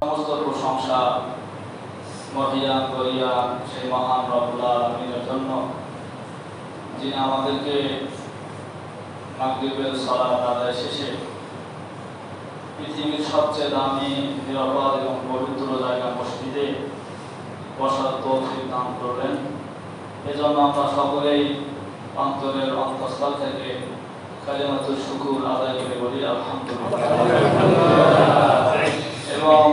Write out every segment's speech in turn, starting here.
সমস্ত প্রশংসা মহিয়ান গরিয়ান সেই মহান রব্বুল আলামিনের জন্য, যিনি আমাদেরকে মাগরিবের সালাত আদায় শেষে পৃথিবীর সবচেয়ে দামি, নিরাপদ এবং পবিত্র জায়গা মসজিদে বসার তৌফিক দান করলেন। এজন্য আমরা সকলেই অন্তরের অন্তঃস্থল থেকে কালিমাতুল শুকুর আদায় করে বলি আলহামদুলিল্লাহ। এবং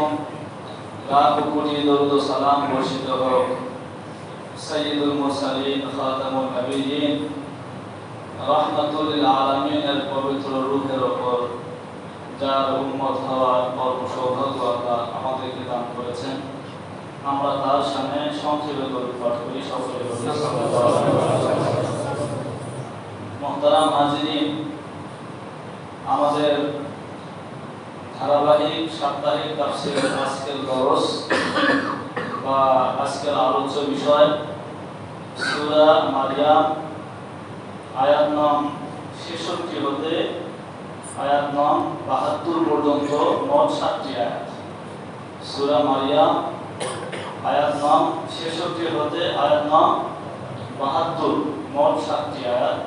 লাখ কোটি দরুদ ও সালাম বর্ষিত হোক সাইয়্যিদুল মুরসালিন খাতামুন নবিয়্যিন রাহমাতুল লিল আলামিনের পবিত্র রূহের উপর, যার উম্মত হওয়ার পরম সৌভাগ্য আল্লাহ আমাদেরকে দান করেছেন। আমরা তার সামনে সংক্ষেপে দরুদ পাঠ করি সকলে বলি সাল্লাল্লাহু আলাইহি ওয়াসাল্লাম। মুহতারাম হাজিরিন, আমাদের ধারাবাহিক সাপ্তাহিক তাফসীরের আজকের দরস বা আজকের আলোচ্য বিষয় সূরা মারইয়াম আয়াত নং ৬৬ হতে আয়াত নং ৭২ পর্যন্ত মোট ৭টি আয়াত। সূরা মারইয়াম আয়াত নং ৬৬ হতে আয়াত নং ৭২ মোট ৭টি আয়াত।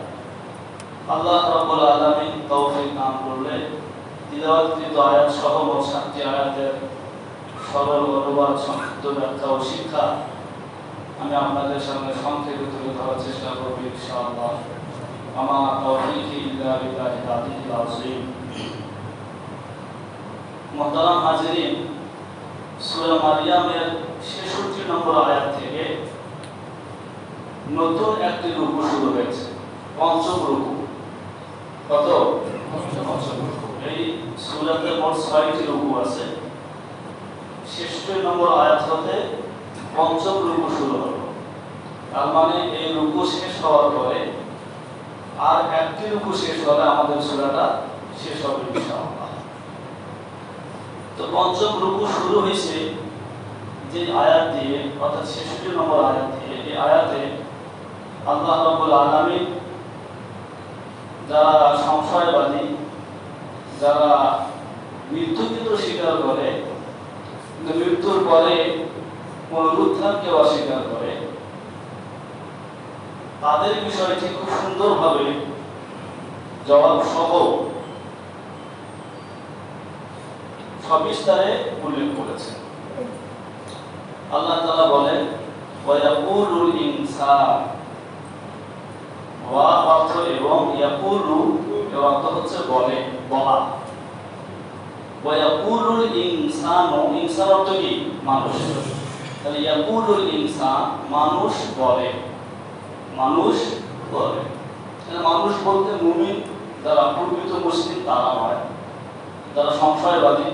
আল্লাহ রাব্বুল আলামিন তৌফিক দান করলে তিলাওয়াতকৃত আয়াত সহ মোট ৭টি আয়াতের সরল অনুবাদ, সংক্ষিপ্ত ব্যাখ্যা ও শিক্ষা আমি আপনাদের সামনে সংক্ষেপে তুলে ধরার চেষ্টা করব ইনশাআল্লাহ। আমা তাওফীকি ইল্লা বিল্লাহিল আলিয়্যিল আযীম। মুহতারাম হাজিরিন, সূরা মারইয়ামের ৬৬ নম্বর আয়াত থেকে নতুন একটি রুকু শুরু হয়েছে, পঞ্চম রুকু। কত? পঞ্চম রুকু। এই সূরাতে মোট ৬টি রুকু আছে। ৬৬ নম্বর আয়াত হতে পঞ্চম রুকু শুরু হলো। তার মানে এই রুকু শেষ হওয়ার পরে আর একটি রুকু শেষ হলে আমাদের সূরাটা শেষ হবে ইনশাআল্লাহ। তো পঞ্চম রুকু শুরু হয়েছে যে আয়াত দিয়ে, অর্থাৎ ৬৬ নম্বর আয়াত দিয়ে। এই আয়াতে আল্লাহ রাব্বুল আলামিন যারা সংশয়বাদী, যারা মৃত্যুকে তো স্বীকার করে কিন্তু মৃত্যুর পরে পুনরুত্থানকে অস্বীকার করে, তাদের বিষয়টি খুব সুন্দরভাবে জবাব সহ সবিস্তারে উল্লেখ করেছেন। আল্লাহ তাআলা বলেন ওয়ায়াকুলুল ইনসান, ওয়া অর্থ এবং ইয়াকুলু এর অর্থ হচ্ছে বলে, বলা। ওয়ায়াকুলুল ইনসানু, ইনসান অর্থ কি? মানুষ। তাহলে ইয়াকুলুল ইনসান, মানুষ বলে, মানুষ বলে। মানুষ বলতে মুমিন যারা প্রকৃত মুসলিম তারা নয়, যারা সংশয়বাদী,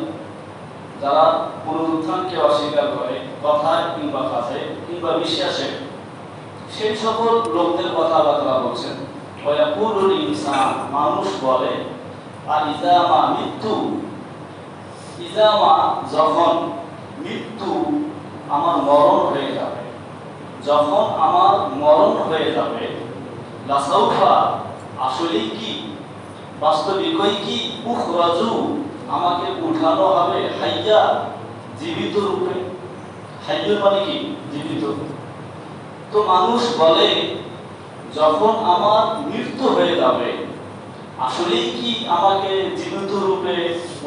যারা পুনরুত্থানকে অস্বীকার করে কথায় কিংবা কাজে কিংবা বিশ্বাসে, সেই সকল লোকদের কথা আল্লাহ বলছেন। ওয়ায়াকুলুল ইনসান, মানুষ বলে, আর ইজামা মৃত্যু, ইজামা যখন, মৃত্যু আমার মরণ হয়ে যাবে, যখন আমার মরণ হয়ে যাবে, লাসাউফা আসলেই কি, বাস্তবিকই কি, উখরাজু আমাকে উঠানো হবে, হাইয়া জীবিত রূপে। হাইয়ুর মানে কি? জীবিত। তো মানুষ বলে যখন আমার মৃত্যু হয়ে যাবে আসলেই কি আমাকে জীবিত রূপে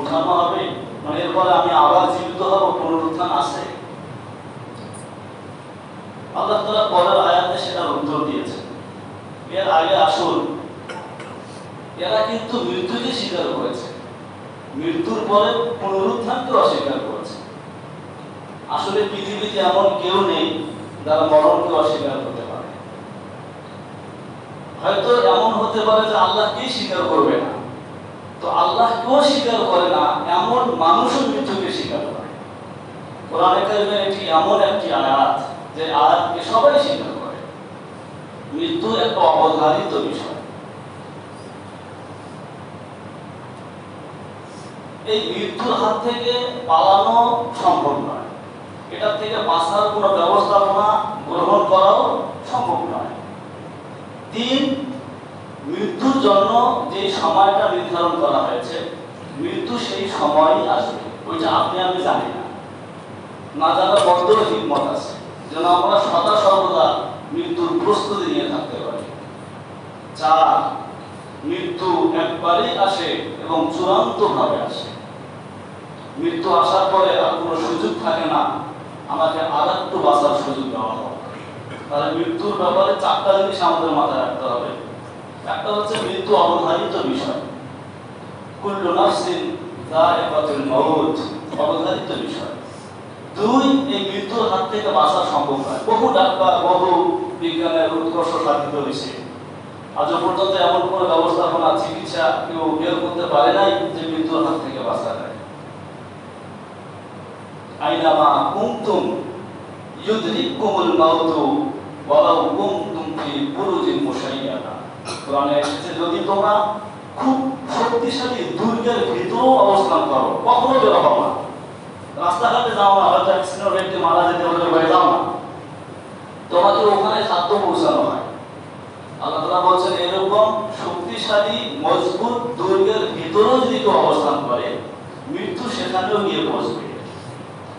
উঠানো হবে, মানে এরপরে আমি আবার জীবিত হব, পুনরুত্থান আছে? আল্লাহ তাআলা পরের আয়াতে সেটার উত্তর দিয়েছেন। এর আগে আসুন, এরা কিন্তু মৃত্যুকে স্বীকার করেছে, মৃত্যুর পরে পুনরুত্থানকে অস্বীকার করেছে। আসলে পৃথিবীতে এমন কেউ নেই যারা মরণকে অস্বীকার করতে পারে। হয়তো এমন হতে পারে যে আল্লাহকেই স্বীকার করবে না, তো আল্লাহকেও স্বীকার করে না এমন মানুষও মৃত্যুকে স্বীকার করে। কোরআনে কারিমে এটি এমন একটি আয়াত যে আয়াতকে সবাই স্বীকার করে। মৃত্যু একটা অবধারিত বিষয়। এই মৃত্যুর হাত থেকে পালানো সম্ভব নয়, এটা থেকে বাঁচার কোনো ব্যবস্থাপনা গ্রহণ করাও সম্ভব নয়। মৃত্যুর জন্য যে সময়টা নির্ধারণ করা হয়েছে, মৃত্যু সেই সময়ই আসবে, ওইটা আপনি আমি জানি না। না জানার বড্ড হিকমত আছে, যেন আমরা সদা সর্বদা মৃত্যুর প্রস্তুতি নিয়ে থাকতে পারি। 4, মৃত্যু একবারই আসে এবং চূড়ান্তভাবে আসে। মৃত্যু আসার পরে আর কোনো সুযোগ থাকে না আমাকে আর একটু বাঁচার সুযোগ দেওয়া হবে। তাহলে মৃত্যুর ব্যাপারে 4টা জিনিস আমাদের মাথায় রাখতে হবে। একটা হচ্ছে মৃত্যু অবধারিত বিষয়, কুল্লু নাফসিন যায়িকাতুল মাউত, অবধারিত বিষয়। 2, এই মৃত্যুর হাত থেকে বাঁচা সম্ভব নয়। বহু ডাক্তার, বহু বিজ্ঞানের উৎকর্ষ সাধিত হয়েছে, আজও পর্যন্ত এমন কোনো ব্যবস্থাপনা, চিকিৎসা কেউ বের করতে পারে নাই যে মৃত্যুর হাত থেকে বাঁচা যায়। আইনামা কুনতুম ইউদরিকুমুল মাউতু ওয়ালাউ কুনতুম ফি বুরুজিন মুশাইয়াদা। কোরআনে এসেছে, যদি তোমরা খুব শক্তিশালী দুর্গের ভিতরেও অবস্থান করো, কখনো বের হও না। রাস্তাঘাটে যাও না, হয়তো অ্যাক্সিডেন্ট রেটে মারা যেতে হলে বাইরে যাও না, তোমাকে ওখানে খাদ্য পৌঁছানো হয়। আল্লাহ তাআলা বলছেন, এরকম শক্তিশালী মজবুত দুর্গের ভিতরেও যদি কেউ অবস্থান করে, মৃত্যু সেখানেও গিয়ে পৌঁছবে,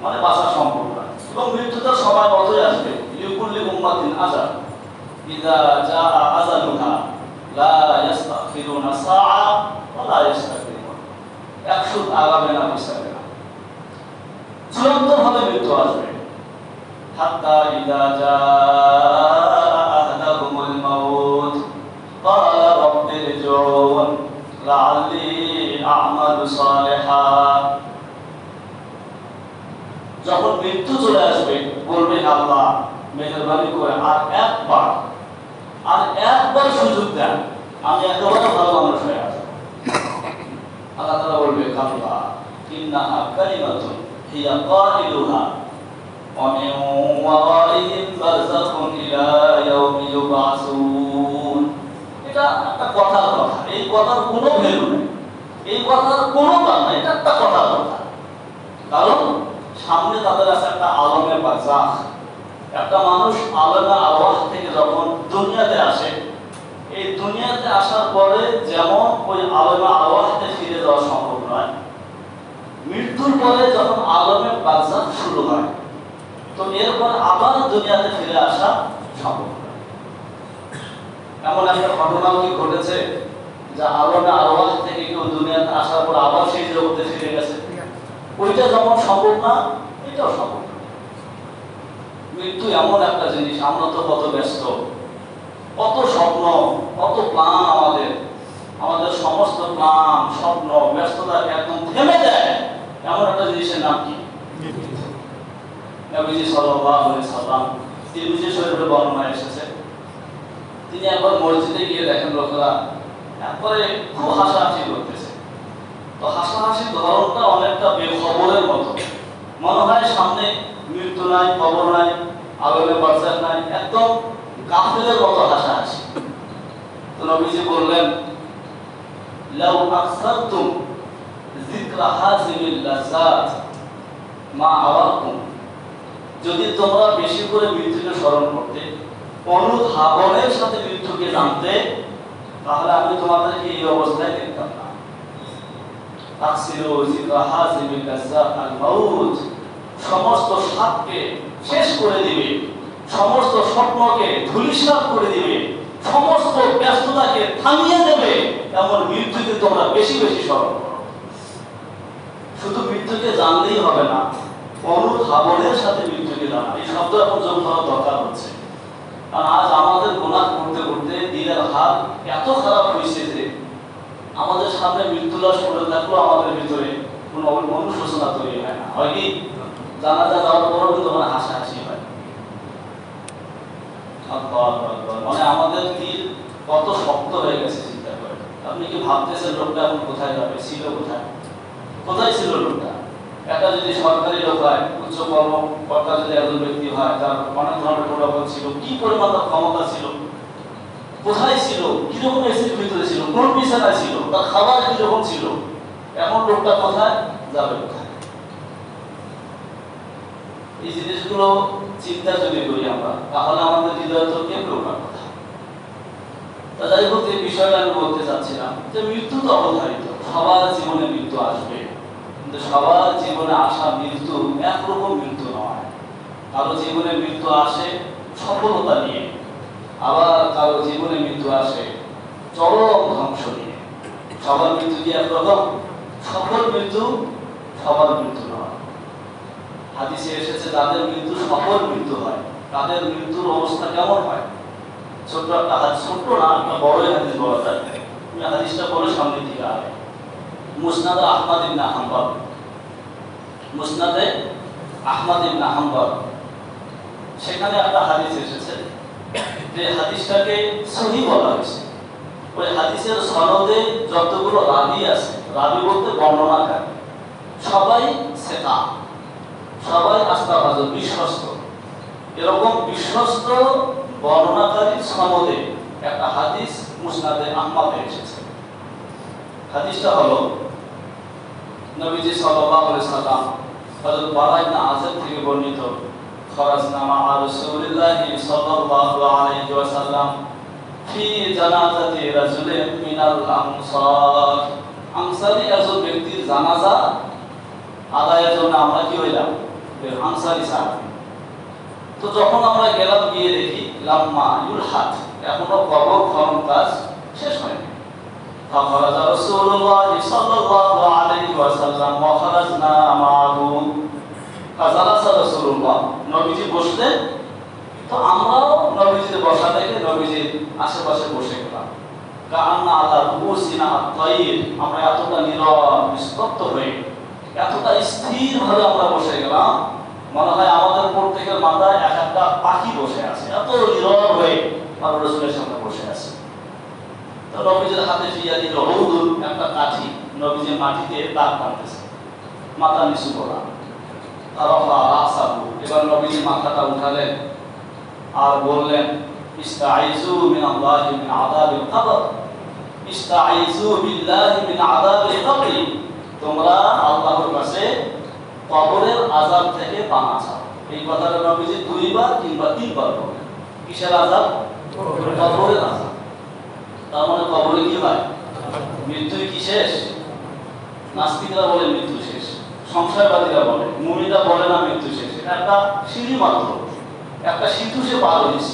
মানে বাঁচা সম্ভব না। এবং মৃত্যুটা সময় মতোই আসবে। লিকুল্লি উম্মাতিন আজাল, ইযা জাআ আজালুহা লা ইস্তাখিরুনা সাআ ওয়া লা ইস্তাকদিমুন। 100 আগাবে না, পিছাবে না, চূড়ান্তভাবে মৃত্যু আসবে। হাত্তা ইযা জাআ আহাদাকুমুল মাউত ক্বালা রাব্বি ইরজিউন লাআল্লি আ'মালু সালিহান। যখন মৃত্যু চলে আসবে, বলবে, আল্লাহ মেহেরবানি করে আর একবার সুযোগ দেন, আমি একেবারে ভালো মানুষ হয়ে আসবো। আল্লাহ তাআলা বলবে, কাল্লা ইন্নাহা কালিমাতুন হিয়া কাইলুহা ওয়া মিন ওয়ারাইহিম বারযাখুন ইলা ইয়াউমি ইউবআসুন। এটা একটা কথার কথা, এই কথার কোনো ভ্যালু নেই, এই কথার কোনো দাম নেই, এটা একটা কথার কথা। কারণ সামনে তাদের আছে একটা আলমে বারজাখ। একটা মানুষ আলমে আরওয়াহ থেকে যখন দুনিয়াতে আসে, এই দুনিয়াতে আসার পরে যেমন ওই আলমে আরওয়াহতে ফিরে যাওয়া সম্ভব নয়, মৃত্যুর পরে যখন আলমে বারজাখ শুরু হয়, তো এরপর আবার দুনিয়াতে ফিরে আসা সম্ভব নয়। এমন একটা ঘটনাও কি ঘটেছে যে আলমে আরওয়াহ থেকে কেউ দুনিয়াতে আসার পর আবার সেই জগতে ফিরে গেছে? ওইটা যেমন সম্ভব না, এটাও সম্ভব না। মৃত্যু এমন একটা জিনিস, আমরা তো কত ব্যস্ত, কত স্বপ্ন, কত প্ল্যান, আমাদের সমস্ত প্ল্যান, স্বপ্ন, ব্যস্ততা একদম থেমে যায় এমন একটা জিনিসের নাম কি? নবীজি সাল্লাল্লাহু আলাইহি সাল্লাম, তিরমিজি শরীফে বর্ণনা এসেছে, তিনি একবার মসজিদে গিয়ে দেখেন লোকেরা একবারে খুব হাসাহাসি করতেছে। তো হাসাহাসির ধরনটা অনেকটা বেখবরের মতো, মনে হয় সামনে মৃত্যু নাই, কবর নাই, আলমে বারজাখ নাই, একদম কাফেরের মতো হাসাহাসি। তো নবীজি বললেন, লাউ আকসারতুম যিকরা হাযিমিল লাযাত মা আওয়াকুম, যদি তোমরা বেশি করে মৃত্যুকে স্মরণ করতে, অনুধাবনের সাথে মৃত্যুকে জানতে, তাহলে আমি তোমাদেরকে এই অবস্থায় দেখতাম না। তাকসিরু যিকরা হাযিমিল লাযাত আল মাউত, সমস্ত স্বাদকে শেষ করে দিবে, সমস্ত স্বপ্নকে ধূলিসাৎ করে দিবে, সমস্ত ব্যস্ততাকে থামিয়ে দেবে, এমন মৃত্যুকে তোমরা বেশি বেশি স্মরণ করো। শুধু মৃত্যুকে জানলেই হবে না, অনুধাবনের সাথে মৃত্যুকে জানা, এই শব্দ এখন যোগ করা দরকার হচ্ছে। কারণ আজ আমাদের গুনাহ করতে করতে দিনের হাল এত খারাপ হয়েছে যে আমাদের সামনে মৃত্যু লাশ পড়ে থাকলেও আমাদের ভিতরে কোনো অনুশোচনা তৈরি হয় না। হয় কি? জানাজা যাওয়ার পরও কিন্তু মানে হাসাহাসি হয়। মানে আমাদের দিল কত শক্ত হয়ে গেছে, চিন্তা করে। আপনি কি ভাবতেছেন লোকটা এখন কোথায় যাবে? ছিল কোথায়? কোথায় ছিল লোকটা? একটা যদি সরকারি লোক হয়, উচ্চ কর্মকর্তা যদি একজন ব্যক্তি হয়, তার অনেক ধরনের প্রলোভন ছিল, কি পরিমাণ তার ক্ষমতা ছিল, কোথায় ছিল, কিরকম এসির ভিতরে ছিল, কোন বিছানায় ছিল, তার খাবার কিরকম ছিল, এখন লোকটা কোথায় যাবে, কোথায়? এই জিনিসগুলো চিন্তা যদি করি আমরা, তাহলে আমাদের হৃদয় তো কেঁপে ওঠার কথা। তা যাই হোক, যে বিষয়টা আমি বলতে চাচ্ছিলাম যে মৃত্যু তো অবধারিত, সবার জীবনে মৃত্যু আসবে, কিন্তু সবার জীবনে আসা মৃত্যু একরকম মৃত্যু নয়। কারো জীবনে মৃত্যু আসে সফলতা নিয়ে, আবার কারো জীবনে মৃত্যু আসে চরম ধ্বংস নিয়ে। সবার মৃত্যু কি একরকম? সফল মৃত্যু সবার মৃত্যু নয়। হাদিসে এসেছে যাদের মৃত্যু সফল মৃত্যু হয় তাদের মৃত্যুর অবস্থা কেমন হয়। ছোট্ট একটা হাদিস, ছোট্ট না, একটা বড়ই হাদিস বলা যায়। হাদিসটা বলে সামনে দিকে আগে মুসনাদে আহমদ ইবনে হাম্বল, মুসনাদে আহমদ ইবনে হাম্বল, সেখানে একটা হাদিস এসেছে যে হাদিসটাকে সহিহ বলা হয়েছে। ওই হাদিসের সনদে যতগুলো রাবি আছে, রাবি বলতে বর্ণনাকারী, সবাই সেকা, সবাই আস্থাভাজন, বিশ্বস্ত। এরকম বিশ্বস্ত বর্ণনাকারী সনদে একটা হাদিস মুসনাদে আহমদে এসেছে। হাদিসটা হলো নবীজি সাল্লাল্লাহু আলাইহি সাল্লাম হযরত বারা ইবনে আযিব থেকে বর্ণিত, খরাজনা মা রাসূলিল্লাহি সাল্লাল্লাহু আলাইহি ওয়াসাল্লাম ফি জানাজাতি রাজুলিন মিনাল আনসার। আনসারী একজন ব্যক্তির জানাজা আদায়ের জন্য আমরা কি হইলাম? আনসারী সাহাবী। তো যখন আমরা গেলাম, গিয়ে দেখি লাম্মা ইউলহাদ, এখনো কবর খনন কাজ শেষ হয়নি। فخرج رسول الله صلى الله عليه وسلم وخرجنا معه فجلس رسول الله, নবীজি বসলেন, তো আমরাও নবীজির বসা থেকে নবীজির আশেপাশে বসে গেলাম। কান্না আলা রুসিনা আত-তাইর, আমরা এতটা নীরব নিস্তব্ধ হয়ে, এতটা স্থির ভাবে আমরা বসে গেলাম, মনে হয় আমাদের প্রত্যেকের মাথায় এক একটা পাখি বসে আছে, এত নীরব হয়ে আর রাসূলের সামনে বসে আছে। তো নবীজির হাতে ফিয়াদি রহুদুল, একটা কাঠি, নবীজি মাটিতে দাগ টানতেছে, মাথা নিচু করা। তারাফা রাসাহু, এবার নবীজি মাথাটা উঠালেন আর বললেন ইস্তাইযু মিনাল্লাহি মিন আযাবিল কবর, ইস্তাইযু বিল্লাহি মিন আযাবিল কবর, তোমরা আল্লাহর কাছে কবরের আযাব থেকে পানা চাও। এই কথাটা নবীজি দুইবার কিংবা তিনবার বলেন। কিসের আযাব? কবরের আযাব। তার মানে কবরে কি হয়? মৃত্যু কি শেষ? নাস্তিকরা বলে মৃত্যু শেষ, সংশয়বাদীরা বলে, মুমিনরা বলে না মৃত্যু শেষ। এটা একটা সিঁড়ি মাত্র, একটা সিঁথু সে পার হয়েছে।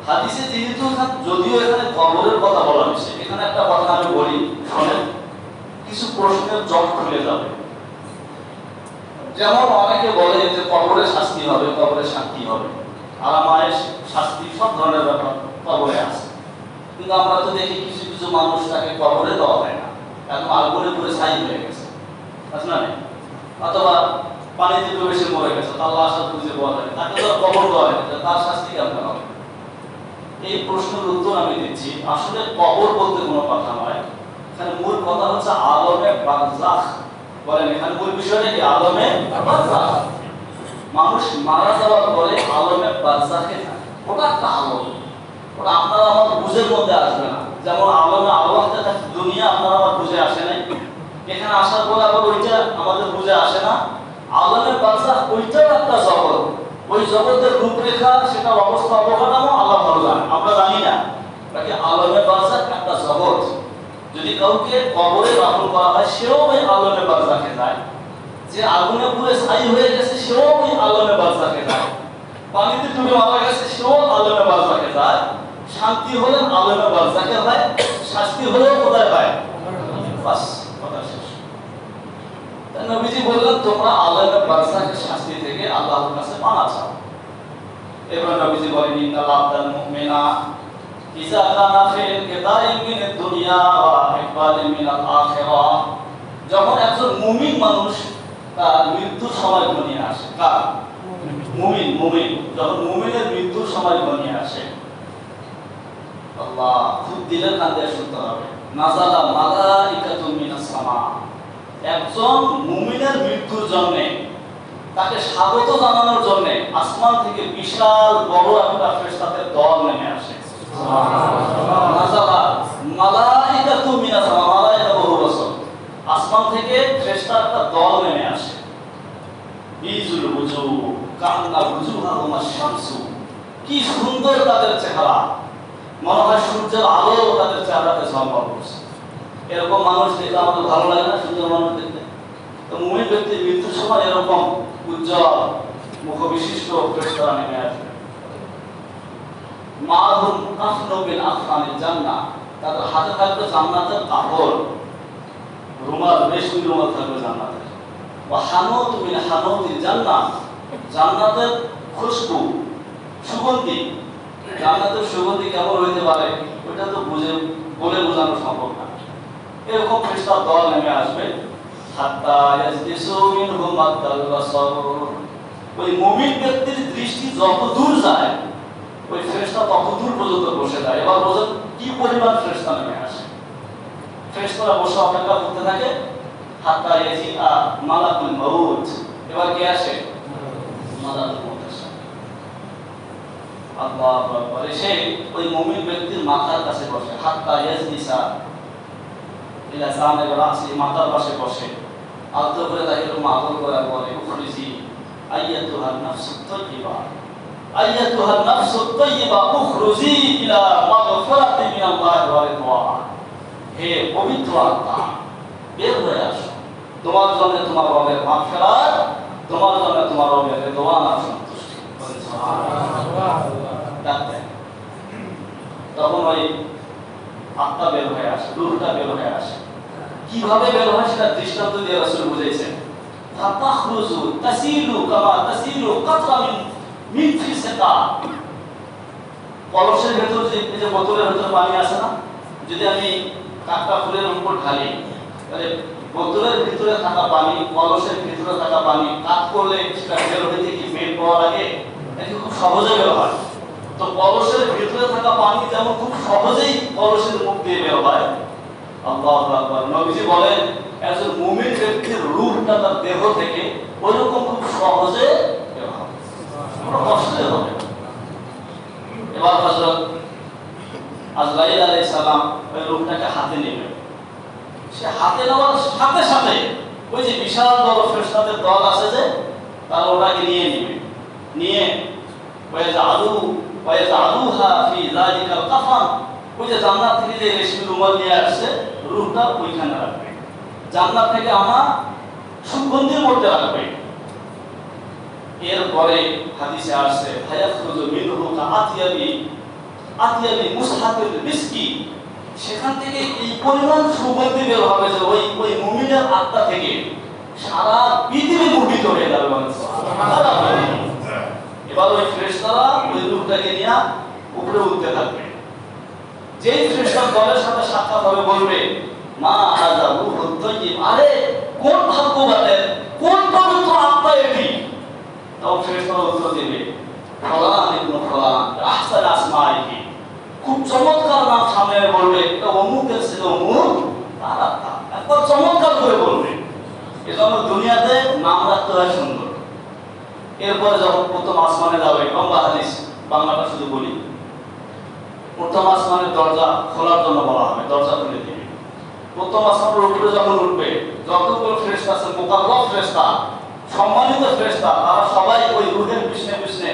হাদিসে যেহেতু যদিও এখানে কবরের কথা বলা হয়েছে, এখানে একটা কথা আমি বলি, শোনেন, কিছু প্রশ্নের জট খুলে যাবে। যেমন অনেকে বলে যে কবরে শাস্তি হবে, কবরে শান্তি হবে, আরামায়েশ, শাস্তি, সব ধরনের ব্যাপার কবরে আছে। কিন্তু আমরা তো দেখি কিছু কিছু মানুষ তাকে কবরে দেওয়া হয় না, এখন আগুনে পুরে ছাই হয়ে গেছে, আছে না? অথবা পানিতে প্রবেশে মরে গেছে, তার লাশ আর খুঁজে পাওয়া যায়, তাকে তো কবর দেওয়া হয় না, তার শাস্তি কেমন হবে? এই প্রশ্নের উত্তর আমি দিচ্ছি। আসলে কবর বলতে কোনো কথা নয়, এখানে মূল কথা হচ্ছে আলমে বারজাখ। বলেন এখানে মূল বিষয়টা কি? আলমে বারজাখ। মানুষ মারা যাওয়ার পরে আলমে বারজাখে থাকে, ওটা একটা আলম, ওটা আপনারা আমার বুঝের মধ্যে আসবে না। যেমন আলমে আরওয়াহতে থাকে দুনিয়া, আপনারা আমার বুঝে আসে নাই, এখানে আসার পর আবার ওইটা আমাদের বুঝে আসে না। আলমে বারজাখ ওইটাও একটা জগৎ, ওই জগতের রূপরেখা, সেটা অবস্থা অবকাঠামো আল্লাহ ভালো জানে, আমরা জানি না। বাকি আলমে বারজাখ একটা জগৎ। যদি কাউকে কবরে দাফন করা হয়, সেও ওই আলমে বারজাখে যায়। যে আগুনে পুড়ে ছাই হয়ে গেছে, সেও ওই আলমে বারজাখে যায়। পানিতে ডুবে মারা গেছে, সেও আলমে বারজাখে যায়। শান্তি হলে আলমে বারজাখে হয়, শাস্তি হলেও কোথায় হয়? বাস, কথা শেষ। তাই নবীজি বললেন তোমরা আলমে বারজাখের শাস্তি থেকে আল্লাহর কাছে পানা চাও। এবার নবীজি বলেন ইন্নাল আবদাল মুমিনা ইযা কানা ফি ইনকিতাইন মিনাদ দুনিয়া ওয়া ইকবালিন মিনাল আখিরাহ, যখন একজন মুমিন মানুষ তার মৃত্যুর সময় ঘনিয়ে আসে, কার? মুমিন, মুমিন যখন মুমিনের মৃত্যুর সময় ঘনিয়ে আসে, আল্লাহ খুব দিলের কান্দে শুনতে হবে, নাযালা মালাইকাতুন মিনাস সামা, একজন মুমিনের মৃত্যুর জন্য তাকে স্বাগত জানানোর জন্য আসমান থেকে বিশাল বড় একটা ফেরেশতাদের দল নেমে আসে। সুবহানাল্লাহ। নাযালা মালাইকাতুন মিনাস সামা, মালাইকা বহু বচন, আসমান থেকে ফেরেশতার একটা দল নেমে আসে। বিজুল বুজু কান্না বুজুহাহুম আশ-শামসু, কি সুন্দর তাদের চেহারা, মনে হয় সূর্যের আলো তাদের চেহারাতে ঝলমল করছে। এরকম মানুষ দেখলে আমাদের ভালো লাগে না? সুন্দর মানুষ দেখতে তো মুমিন ব্যক্তির মৃত্যুর সময় এরকম উজ্জ্বল মুখ বিশিষ্ট ফেরেশতারা নেমে আসবে। মাহুম কাফনু বিল আফরানিল জান্নাহ, তাদের হাতে থাকবে জান্নাতের কাপড়, রুমাল, রেশমি রুমাল থাকবে জান্নাতের। ওয়া হানুতু মিন হানুতিল জান্নাহ, জান্নাতের খুশবু, সুগন্ধি। জান্নাতের সুগন্ধি কেমন হইতে পারে ওটা তো বলে বোঝানো সম্ভব না। এরকম ফেরেশতার দল নেমে আসবে। হাত্তা ইয়াজলিসু মিনহুম মাদ্দাল বাসার, ওই মুমিন ব্যক্তির দৃষ্টি যত দূর যায় ওই ফেরেশতা তত দূর পর্যন্ত বসে যায়। এবার বোঝেন কি পরিমাণ ফেরেশতা নেমে আসে। ফেরেশতারা বসে অপেক্ষা করতে থাকে। হাত্তা ইয়াজিআ মালাকুল মাউত, এবার কে আসে? মালাকুল মাউত আসে। আল্লাহু আকবার। এসে ওই মুমিন ব্যক্তির মাথার কাছে বসে। হাত্তা ইয়াজলিসা ইলা সানিল রাসি, মাথার পাশে বসে। আলতো করে তাকে এরকম আদর করে বলে, উখরিজি আইয়াতুহান নাফসুত তাইয়্যিবা, আইয়াতুহান নাফসুত তাইয়্যিবা উখরুজি ইলা মাগফিরাতি মিনাল্লাহি ওয়া রিদওয়ান, হে পবিত্র আত্মা বের হয়ে আসো, তোমার জন্য তোমার রবের মাগফিরাত, তোমার জন্য তোমার রবের রিদওয়ান আর সন্তুষ্টি। সুবহানাল্লাহ। তখন ওই আত্মা বের হয়ে আসে, রূহটা বের হয়ে আসে। কিভাবে বের হয় সেটা দৃষ্টান্ত দিয়ে রাসূল বুঝাইছেন। ফাতাখরুজু তাসিলু কামা তাসিলু কাতরা মিন ফিসকা, কলসের ভেতর যে বোতলের ভেতর পানি আছে না, যদি আমি কাকটা ফুলের উপর ঢালি তাহলে বোতলের ভিতরে থাকা পানি, কলসের ভিতরে থাকা পানি কাট করলে সেটা বের হইতে কি মেল পাওয়া লাগে? এটা খুব সহজে বের হয়। তো কলসের ভিতরে থাকা পানি যেমন খুব সহজেই কলসের মুখ দিয়ে বের হয়, আল্লাহু আকবার, নবীজি বলেন একজন মুমিন ব্যক্তির রূহটা তার দেহ থেকে ওইরকম খুব সহজে বের হয়, কোনো কষ্টই হবে না। এবার হযরত আজরাইল আলাইহিস সালাম ওই রূহটাকে হাতে নেবেন। সে হাতে নেওয়ার সাথে সাথে ওই যে বিশাল বড় ফেরেশতাদের দল আছে যে তারা ওটাকে নিয়ে নেবে, নিয়ে ওয়ায়াজআলুহা ফি যালিকাল কাফান, ওই যে জান্নাত থেকে যে রেশমি রুমাল নিয়ে আসছে রূহটা ওইখানে রাখবে, জান্নাত থেকে আনা সুগন্ধির মধ্যে রাখবে। এরপরে হাদিসে আসছে ফায়াখরুজু মিনহু আতিয়াবি মুসহাতিল মিসকি, সেখান থেকে এই পরিমাণ সুগন্ধি বের হবে যে ওই মুমিনের আত্মা থেকে সারা পৃথিবী মোহিত হয়ে যাবে। এবার ওই ফেরেশতারা ওই রূহটাকে নিয়ে উপরে উঠতে থাকবে। যেই ফেরেশতার দলের সাথে সাক্ষাৎ হবে বলবে মা হাযা রূহুত তাইয়্যিব, আরে কোন ভাগ্যবানের কোন পবিত্র আত্মা এটি? তখন ফেরেশতারা উত্তর দেবে ফুলান ইবনে ফুলান আহসান আসমাইহি, খুব চমৎকার নাম সামনে বলবে, এটা অমুকের ছিল অমুক তার আত্মা, একবার চমৎকার করে বলবে। এজন্য দুনিয়াতে নাম রাখতে হয় সুন্দর। এরপরে যখন প্রথম আসমানে যাবে, লম্বা হাদিস, বাংলাটা শুধু বলি, প্রথম আসমানের দরজা খোলার জন্য বলা হবে, দরজা খুলে দিবে। প্রথম আসমানের উপরে যখন উঠবে যতগুলো ফেরেশতা আছে, মুকাররব ফেরেশতা, সম্মানিত ফেরেশতা, তারা সবাই ওই রূহের পিছনে পিছনে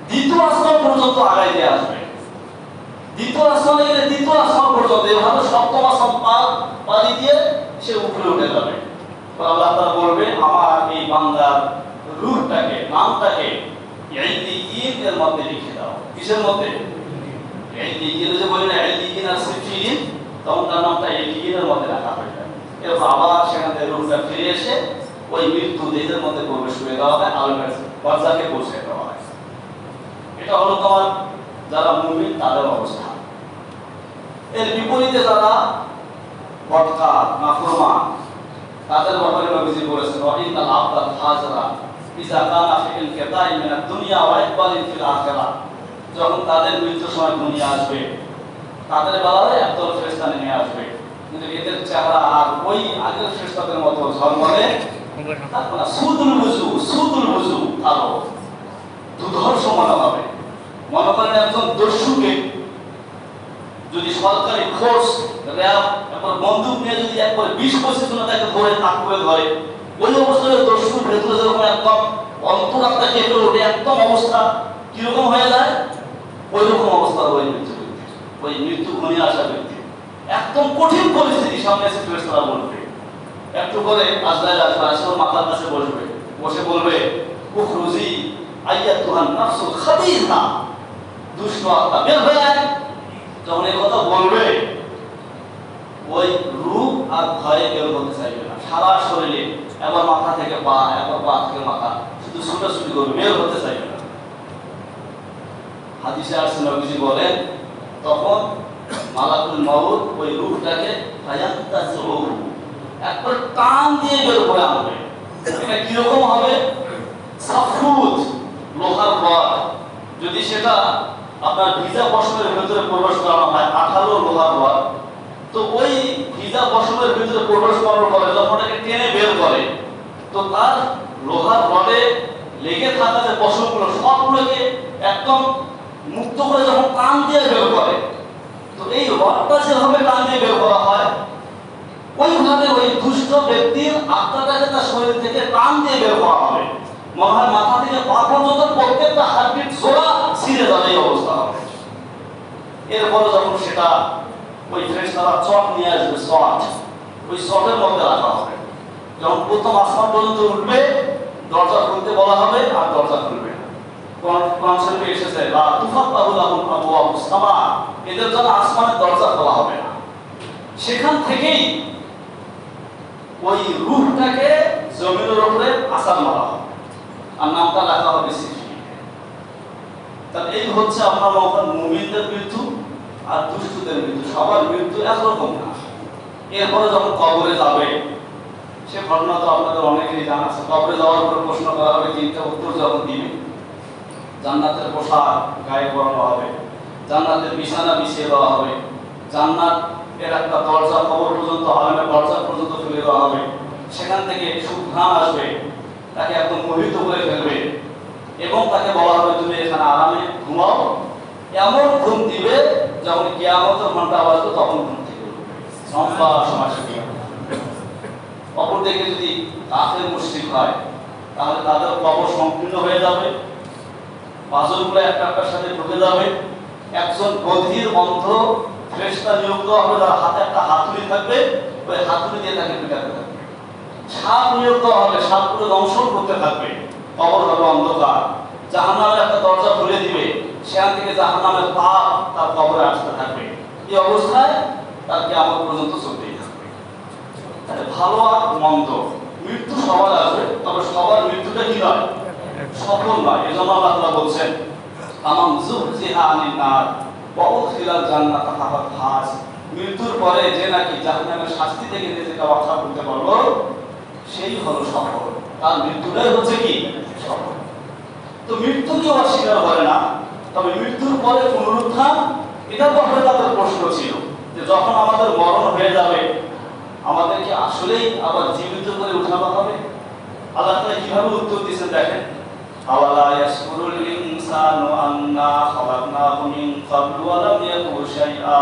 দ্বিতীয় আসমান পর্যন্ত আগায় দিয়ে আসবে। দ্বিতীয় আসমানে গেলে দ্বিতীয় আসমান পর্যন্ত, এভাবে সপ্তম আসমান পাড়ি দিয়ে সে উপরে উঠে যাবে। আল্লাহ তাআলা বলবে আমার এই বান্দার রূহটাকে, নামটাকে ইল্লিয়িন এর মধ্যে লিখে দাও। কিসের মধ্যে? ইল্লিয়িন, যে বলেন ইল্লিয়িন আর সিফিলিন, তখন তার নামটা ইল্লিয়িন এর মধ্যে রাখা হয়। এরপর আবার সেখান থেকে রূহটা ফিরে এসে ওই মৃত্যু দেহের মধ্যে প্রবেশ করে দেওয়া হয়, আলমের বারজাখে পৌঁছে দেওয়া হয়। এটা হলো তোমার যারা মুমিন তাদের অবস্থা। এর বিপরীতে যারা বদকার নাফরমান তাদের ব্যাপারে নবীজি বলেছেন ওয়াইনাল আবদাল ফাজরা ইজা কানা ফি ইনকিতাই মিনাদ দুনিয়া ওয়া ইকবালিন ফিল আখিরাহ, যখন তাদের মৃত্যুর সময় দুনিয়া আসবে তাদের বেলায় একদল ফেরেশতা নেমে আসবে, কিন্তু এদের চেহারা আর ওই আগের ফেরেশতাদের মতো ঝলমলে থাকবে না। সুদুল বুজু আলো দুধর্ষ মনে হবে। মনে করেন একজন দস্যুকে যদি সরকারি ফোর্স র্যাব একবার বন্দুক নিয়ে যদি একবার 20-25 জন তাকে ধরে তাক করে ধরে, ওই অবস্থায় দস্যুর ভেতরে যেরকম একদম অন্তরাত্মা কেঁপে ওঠে, একদম অবস্থা কিরকম হয়ে যায়, ওই রকম অবস্থা ওই মৃত্যু ঘনিয়ে আসা ব্যক্তি একদম কঠিন পরিস্থিতির সামনে এসে ফেরেশতারা বলবে একটু করে আজরাইল আসবে, আসে ওর মাথার কাছে বসবে, বসে বলবে উখরুজি আইয়াতুহান নাফসুল খাবিসা, দুষ্ট আত্মা বের হয়ে আয়। যখন এই কথা বলবে ওই রূপ আর ভয়ে বের হতে চাইবে না, সারা শরীরে একবার মাথা থেকে পা, একবার পা থেকে মাথা, শুধু ছুটাছুটি করবে, বের হতে চাইবে না। হাদিসে আসছে নবীজি বলেন তখন মালাকুল মাউত ওই রূহটাকে ফায়ান্তাজু একবার টান দিয়ে বের করে আনবে। এটা কিরকম হবে? সাফুত লোহার রড, যদি সেটা আপনার ভিজা পশমের ভিতরে প্রবেশ করানো হয়, আঠালো লোহার রড, তো ওই ভিজা পশমের ভিতরে প্রবেশ করানোর পরে যখন ওটাকে টেনে বের করে, তো তার লোহার রডে লেগে থাকা যে পশমগুলো সবগুলোকে একদম মুক্ত করে যখন টান দিয়ে বের করে, তো এই রডটা যেভাবে টান দিয়ে বের করা হয়, ওইভাবে ওই দুষ্ট ব্যক্তির আত্মাটাকে তার শরীর থেকে টান দিয়ে বের করা হবে। মনে হয় মাথা থেকে পা পর্যন্ত প্রত্যেকটা হার্টবিট জোড়া ছিঁড়ে যাবে, এই অবস্থা হবে। এরপরে যখন সেটা ওই ফেরেশতারা চট নিয়ে আসবে, চট, ওই চটের মধ্যে রাখা হবে। যখন প্রথম আসমান পর্যন্ত উঠবে, দরজা খুলতে বলা হবে, আর দরজা খুলবে না। কোরআন শরীফে এসেছে লা তুফাত্তাহু লাহুম আবওয়াবুস সামা, এদের জন্য আসমানের দরজা খোলা হবে না। সেখান থেকেই ওই রূহটাকে জমিনের উপরে আছাড় মারা হবে, আর নামটা রাখা হবে সিফিন। তাহলে এই হচ্ছে আপনার মুমিনদের মৃত্যু আর দুষ্টদের মৃত্যু। সবার মৃত্যু একরকম না। এরপরে যখন কবরে যাবে, সে ঘটনা তো আপনাদের অনেকেই জানা আছে। কবরে যাওয়ার পর প্রশ্ন করা হবে, তিনটা উত্তর যখন দিবে, জান্নাতের পোশাক গায়ে পরানো হবে, জান্নাতের বিছানা বিছিয়ে দেওয়া হবে, জান্নাত এর একটা দরজা কবর পর্যন্ত, আলমের দরজা পর্যন্ত খুলে দেওয়া হবে, সেখান থেকে সুঘ্রাণ আসবে, তাকে একদম মোহিত করে ফেলবে, এবং তাকে বলা হবে তুমি এখানে আরামে ঘুমাও। এমন ঘুম দিবে যখন কিয়ামতের ঘন্টা বাজবে তখন ঘুম থেকে উঠবে, লম্বা সময়। অপরদিকে যদি কাফের মুশরিক হয়, তাহলে তাদের কবর সংকীর্ণ হয়ে যাবে, পাঁজরগুলো একটা একটার সাথে ঢুকে যাবে। একজন বধির অন্ধ ফেরেশতা নিয়োগ দেওয়া হবে, তার হাতে একটা হাতুড়ি থাকবে, ওই হাতুড়ি দিয়ে তাকে পিটাতে থাকবে। সাপ নিয়োগ দেওয়া হবে, সাপগুলো দংশন করতে থাকবে। কবর হবে অন্ধকার, জাহান্নামের একটা দরজা খুলে দিবে, সেখান থেকে জাহান্নামের তাপ তার কবরে আসতে থাকবে। এই অবস্থায় তার কিয়ামত পর্যন্ত চলতেই থাকবে। তাহলে ভালো আর মন্দ মৃত্যু সবার আসবে, তবে সবার মৃত্যুটা কি নয়, সফল নয়। এজন্য আল্লাহ তাআলা বলছেন আমান যুহজিহা আনিন নার ওয়া উদখিলাল জান্নাতা ফাকাদ ফাজ, মৃত্যুর পরে যে নাকি জাহান্নামের শাস্তি থেকে নিজেকে রক্ষা করতে পারলো, সেই হলো সফল। তার মৃত্যুটাই হচ্ছে কি সফল। তো মৃত্যুকে অস্বীকার করে না, তবে মৃত্যুর পরে পুনরুত্থান, এটা ব্যাপারে তাদের প্রশ্ন ছিল যে যখন আমাদের মরণ হয়ে যাবে, আমাদের কি আসলেই আবার জীবিত করে উঠানো হবে? আল্লাহ তাআলা কিভাবে উত্তর দিয়েছেন দেখেন, আওয়ালা ইয়াশকুরুল ইনসানু আন্না খালাকনাহু মিন ক্বাবলু ওয়া লাম ইয়াকু শাইআ।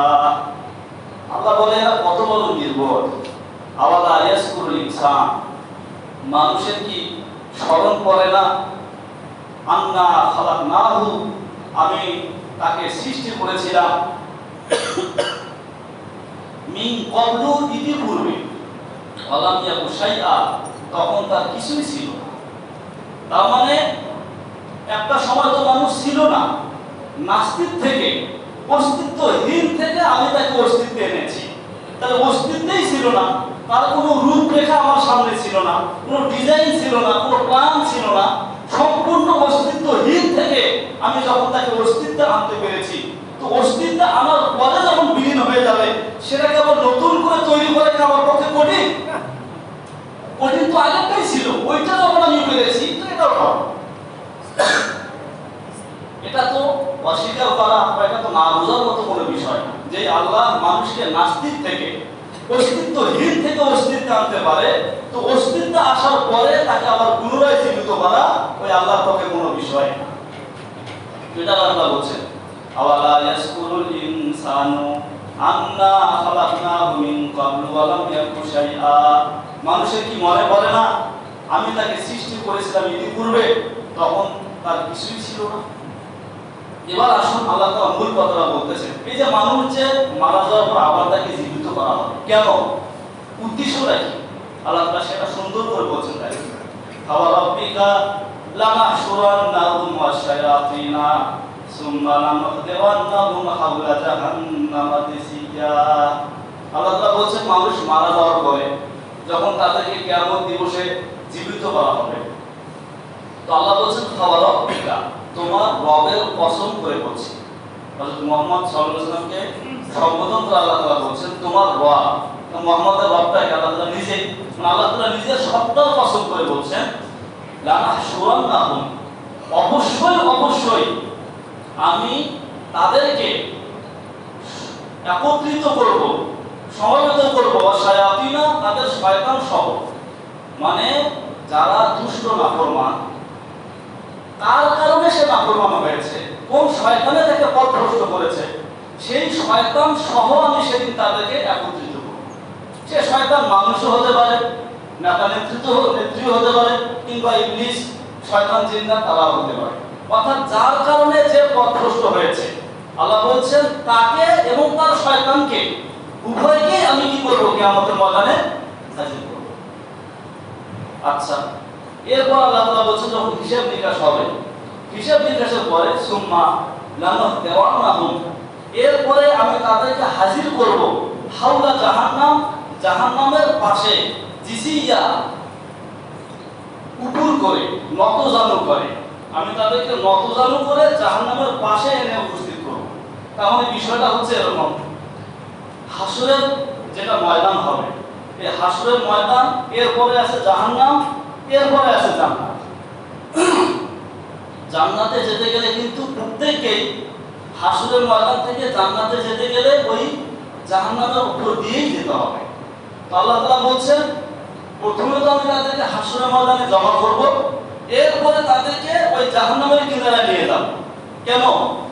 আল্লাহ বলে এরা কত বড় নির্বোধ। আওয়ালা ইয়াশকুরুল ইনসান, মানুষের কি স্মরণ করে না, আন্না খালাকনাহু, আমি তাকে সৃষ্টি করেছিলাম, মিন ক্বাবলু, ইতিপূর্বে, ওয়া লাম ইয়াকু শাইআ, তখন তার কিছুই ছিল না। তার মানে একটা সময় তো মানুষ ছিল না, নাস্তিক থেকে, অস্তিত্বহীন থেকে আমি তাকে অস্তিত্বে এনেছি। তাহলে অস্তিত্বই ছিল না, তার কোনো রূপরেখা আমার সামনে ছিল না, কোনো ডিজাইন ছিল না, কোনো প্ল্যান ছিল না, সম্পূর্ণ অস্তিত্বহীন থেকে আমি যখন তাকে অস্তিত্বে আনতে পেরেছি, তো অস্তিত্বে আনার পরে যখন বিলীন হয়ে যাবে, সেটাকে আবার নতুন করে তৈরি করে আমার পক্ষে কঠিন। কঠিন তো আগেরটাই ছিল, ওইটা যখন আমি পেরেছি, তো এটাও পাবো। এটা তো অস্বীকার করা বা এটা তো না বোঝার মতো কোনো বিষয় না যে আল্লাহ মানুষকে নাস্তিক থেকে, অস্তিত্বহীন থেকে অস্তিত্বে আনতে পারে, তো অস্তিত্বে আসার পরে তাকে আবার পুনরায় জীবিত করা ওই আল্লাহর পক্ষে কোনো বিষয় না। এটা আল্লাহ বলছেন আওয়ালা ইয়াশকুরুল ইনসানু আন্না খালাকনাহু মিন ক্বাবলু ওয়া লাম ইয়াকু শাইআ, মানুষের কি মনে পড়ে না আমি তাকে সৃষ্টি করেছিলাম ইতিপূর্বে, তখন তার কিছুই ছিল না। এবার আসুন আল্লাহ তাআলা মূল কথাটা বলতেছেন, এই যে মানুষ যে মারা যাওয়ার পর আবার তাকে জীবিত করা হবে, কেন, উদ্দেশ্যটা কি? আল্লাহ তাআলা সেটা সুন্দর করে বলছেন। তাই ফাওয়ারাব্বিকা লানাহশুরান্নাহুম ওয়াশ-শায়াতিনা সুম্মা লানুহদিরান্নাহুম হাওলা জাহান্নামা জিসিয়া। আল্লাহ তাআলা বলছেন মানুষ মারা যাওয়ার পরে যখন তাদেরকে কিয়ামত দিবসে জীবিত করা হবে, তো আল্লাহ বলছেন ফাওয়ারাব্বিকা, তোমার রবের কসম করে বলছি। হযরত মুহাম্মদ সাল্লাল্লাহু আলাইহি ওয়াসাল্লামকে সম্বোধন করে আল্লাহ তাআলা বলছেন তোমার রব। তো মুহাম্মদের রবটাকে আল্লাহ তাআলা নিজে, আল্লাহ তাআলা নিজের সত্তার কসম করে বলছেন লানাহশুরান্নাহুম, অবশ্যই অবশ্যই আমি তাদেরকে একত্রিত করব, সমবেত করব, শায়াতিনা, তাদের শয়তান সহ। মানে যারা দুষ্ট নাফরমান, কার কারণে সে নাফরমান হয়েছে, কোন শয়তানে তাকে পথভ্রষ্ট করেছে, সেই শয়তান সহ আমি সেদিন তাদেরকে একত্রিত করব। সে শয়তান মানুষও হতে পারে, নেতা নেত্রী হতে পারে, কিংবা ইবলিস শয়তান জিন্নাত তারাও হতে পারে। অর্থাৎ যার কারণে যে পথভ্রষ্ট হয়েছে, আল্লাহ বলছেন তাকে এবং তার শয়তানকে উভয়কে আমি কি করব, কিয়ামতের ময়দানে হাজির করব। আচ্ছা, এরপর আল্লাহ তাআলা বলছেন যখন হিসাব নিকাশ হবে, হিসাব নিকাশের পরে সুম্মা লানুহদিরান্নাহুম, এরপরে আমি তাদেরকে হাজির করব হাওলা জাহান্নাম, জাহান্নামের পাশে, জিসিয়া, উপর করে, নতজানু করে, আমি তাদেরকে নতজানু করে জাহান্নামের পাশে এনে উপস্থিত করব। তাহলে বিষয়টা হচ্ছে এরকম, হাসরের যেটা ময়দান হবে, এই হাসরের ময়দান, এরপরে আছে জাহান্নাম, এরপরে আছে জান্নাত। জান্নাতে যেতে গেলে কিন্তু প্রত্যেককেই হাসরের ময়দান থেকে জান্নাতে যেতে গেলে ওই জাহান্নামের উপর দিয়েই যেতে হবে। তো আল্লাহ তাআলা বলছেন প্রথমে তো আমি তাদেরকে হাসরের ময়দানে জমা করব, এরপরে তাদেরকে ওই জাহান্নামের কিনারায় নিয়ে যাব। কেন?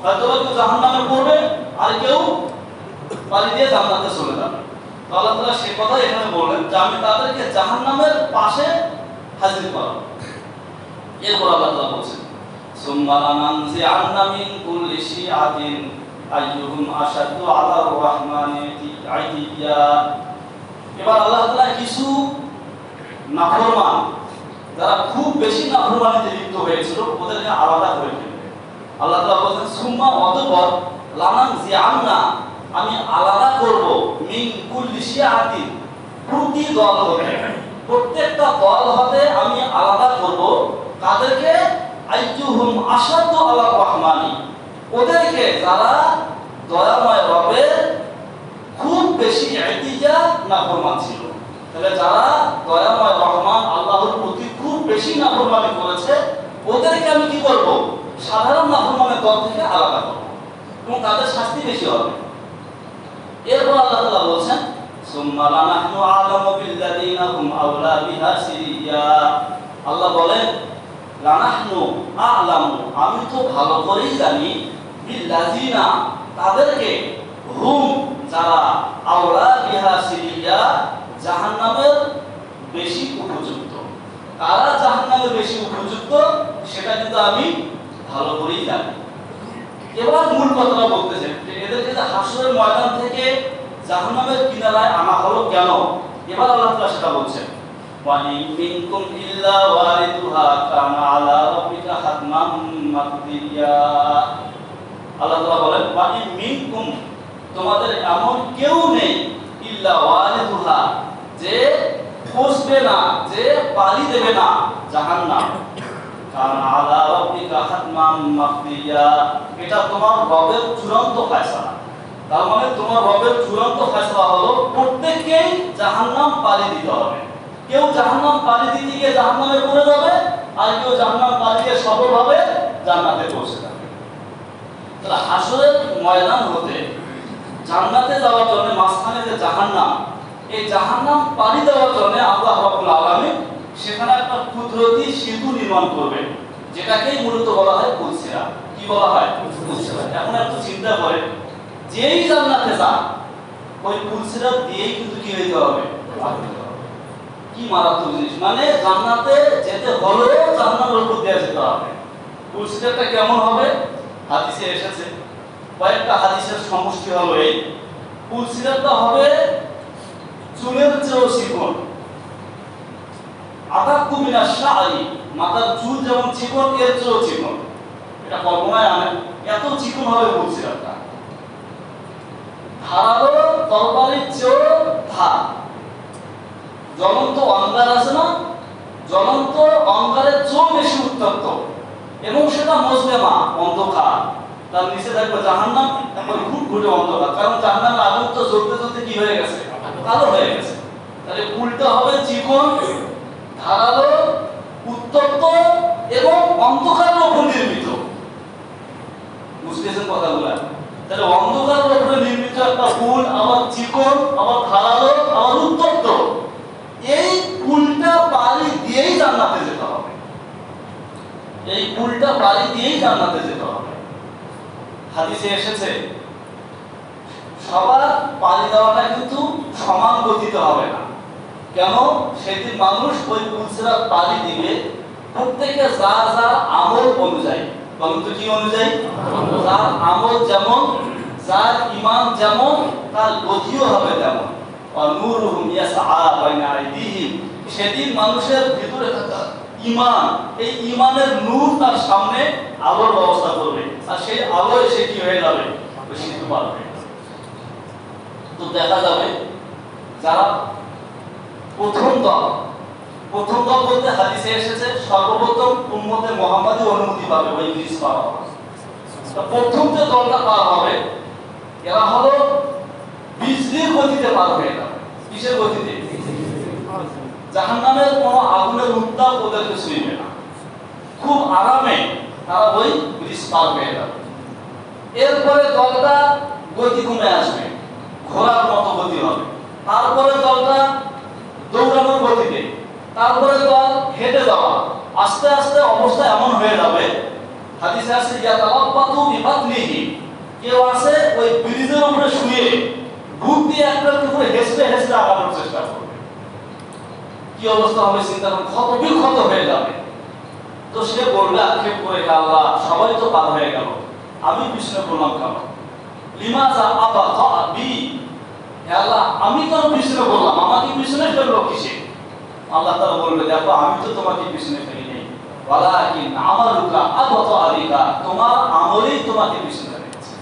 হয়তো কেউ জাহান্নামে পড়বে আর কেউ পানি দিয়ে জান্নাতে চলে যাবে। তো আল্লাহ তাআলা সে কথা এখানে বললেন যে আমি তাদেরকে জাহান্নামের পাশে হাজির করব। এরপর আল্লাহ তাআলা বলছেন সুম্মা লানানজিআন্না মিন কুল্লি শিআতিন আইয়ুহুম আশাদ্দু আলার রাহমানি আইতিয়া। এবার আল্লাহ তাআলা কিছু নাফরমান, যারা খুব বেশি নাফরমানিতে লিপ্ত হয়েছিল, ওদেরকে আলাদা করে ফেলবে। আল্লাহ তাআলা বলেন সুম্মা, অতঃপর লানানজিআন্না, আমি আলাদা করব মিন কুল্লি শিআতিন, প্রতি দল হতে, প্রত্যেকটা দল হতে আমি আলাদা করব তাদেরকে আইয়ুহুম আশাদ্দু আলার রাহমানি, ওদেরকে যারা দয়াময় রবের খুব বেশি ইতিজা নাফরমান ছিল। তাহলে যারা দয়াময় রহমান আল্লাহর প্রতি খুব বেশি নাফরমানি করেছে, ওদেরকে আমি কি করব, সাধারণ নাফরমানের দল থেকে আলাদা করব এবং তাদের শাস্তি বেশি হবে। এরপর আল্লাহ তাআলা বলছেন সুম্মা লানাহনু আ'লামু বিল্লাযিনা হুম আওলা বিহা সিরিয়া। আল্লাহ বলেন লানাহনু আ'লামু, আমি তো ভালো করেই জানি, বিল্লাযিনা, তাদেরকে, হুম, যারা, আওলা বিহা সিরিয়া, জাহান্নামের বেশি উপযুক্ত, তারা জাহান্নামের বেশি উপযুক্ত, সেটা কিন্তু আমি ভালো করেই জানি। এবার মূল কথাটা বলতেছেন যে এদেরকে যে হাসরের ময়দান থেকে জাহান্নামের কিনারায় আনা হলো কেন, এবার আল্লাহ তাআলা সেটা বলছেন ওয়া ইন মিনকুম ইল্লা ওয়ারিদুহা কানা আলা রাব্বিকা হাতমান মাকদিয়া। আল্লাহ তাআলা বলেন ওয়া ইন মিনকুম, তোমাদের এমন কেউ নেই, ইল্লা ওয়ারিদুহা, যে পৌঁছবে না, যে পাড়ি দেবে না জাহান্নাম, কারণ আলা রাব্বিকা হাতমান মাকদিয়া, এটা তোমার রবের চূড়ান্ত ফয়সালা। তার মানে তোমার রবের চূড়ান্ত ফয়সালা হলো প্রত্যেককেই জাহান্নাম পাড়ি দিতে হবে। কেউ জাহান্নাম পাড়ি দিতে গিয়ে জাহান্নামে পড়ে যাবে, আর কেউ জাহান্নাম পাড়ি দিয়ে সফলভাবে জান্নাতে পৌঁছে যাবে। তাহলে হাসরের ময়দান হতে জান্নাতে যাওয়ার জন্য মাঝখানে যে জাহান্নাম, এই জাহান্নাম পাড়ি দেওয়ার জন্য আল্লাহ রাব্বুল আলামিন সেখানে একটা কুদরতি সেতু নির্মাণ করবেন, যেটাকেই মূলত বলা হয় পুলসিরাত। কি বলা হয়? পুলসিরাত। এখন একটু চিন্তা করেন, যেই জান্নাতে যান ওই পুলসিরাত দিয়েই কিন্তু কি হইতে হবে, কি মারাত্মক জিনিস। মানে জান্নাতে যেতে হলে জাহান্নামের উপর দিয়ে যেতে হবে। পুলসিরাতটা কেমন হবে? হাদিসে এসেছে, কয়েকটা হাদিসের সমষ্টি হলো এই, পুলসিরাতটা হবে চুলের চেয়েও চিকন, আদাক্কু মিনাশ শা'রি, মাথার চুল যেমন চিকন এর চেয়েও চিকন। এটা কল্পনায় আনেন, এত চিকন হবে বলছিলামটা। ধারালো তরবারির চেয়েও ধার। জ্বলন্ত অঙ্গার আছে না, জ্বলন্ত অঙ্গারের চেয়েও বেশি উত্তপ্ত, এবং সেটা মুজলেমা, অন্ধকার। তার নিচে থাকবে জাহান্নাম, এখন ঘুটঘুটে অন্ধকার, কারণ জাহান্নামের আগুন তো জ্বলতে জ্বলতে কি হয়ে গেছে, কালো হয়ে গেছে। তাহলে উল্টা হবে চিকন, ধারালো, উত্তপ্ত এবং অন্ধকারের উপর নির্মিত। বুঝতেছেন কথাগুলা? তাহলে অন্ধকারের উপরে নির্মিত একটা ফুল, আবার চিকন, আবার ধারালো, আবার উত্তপ্ত, এই ফুলটা পাড়ি দিয়েই জান্নাতে যেতে হবে। এই ফুলটা পাড়ি দিয়েই জান্নাতে যেতে হবে। হাদিসে এসেছে সবার পাড়ি দেওয়াটা কিন্তু সমান গতিতে হবে না। কেন? সেদিন মানুষ ওই পুলসিরাত পাড়ি দিবে প্রত্যেকে যার যার আমল অনুযায়ী। বলুন তো কি অনুযায়ী? যার আমল যেমন, যার ঈমান যেমন, তার গতিও হবে তেমন। নূরুহুম ইয়াসআ বাইনা আইদিহিম, সেদিন মানুষের ভিতরে থাকা ঈমান, এই ঈমানের নূর তার সামনে আলোর ব্যবস্থা করবে, আর সেই আলো এসে কি হয়ে যাবে, বেশিতে পারবে। তো দেখা যাবে যারা প্রথম দল বলতে হাদিসে এসেছে সর্বপ্রথম উম্মতে মুহাম্মাদি অনুমতি পাবে ওই ব্রিজ পার হবে। তো প্রথম যে দলটা পার হবে এরা হলো বিজলির গতিতে পার হয়ে যাবে। কিসের গতিতে? জাহান্নামের কোনো আগুনের উত্তাপ ওদেরকে ছুঁইবে না, খুব আরামে তারা ওই ব্রিজ পার হয়ে যাবে। এরপরে দলটা গতি কমে আসবে, ঘোড়ার মতো গতি হবে। তারপরে দলটা দৌড়ানোর গতিতে, তারপরে দল হেঁটে যাওয়া। আস্তে আস্তে অবস্থা এমন হয়ে যাবে, হাদিসে আছে ইয়াতালাব্বাতু বিবাতনিহি, কেউ আছে ওই ব্রিজের উপরে শুয়ে বুক দিয়ে একটার উপরে হেসতে হেসতে আগানোর চেষ্টা করবে। কি অবস্থা হবে চিন্তা করুন, ক্ষত হয়ে যাবে। তো সে বলবে আক্ষেপ করে, আল্লাহ সবাই তো পার হয়ে গেল, আমি পিছনে বললাম কেন? লিমাযা আবাতা বি, হে আল্লাহ আমি তো পিছনে বললাম, আমাকে পিছনে ফেললো কিসে? আল্লাহ তাআলা বলবে দেখো আমি তো তোমাকে পিছনে ফেলি নাই, ওয়ালাকিন আমালুকা আবাতা আলিকা, তোমার আমলই তোমাকে পিছনে ফেলেছে।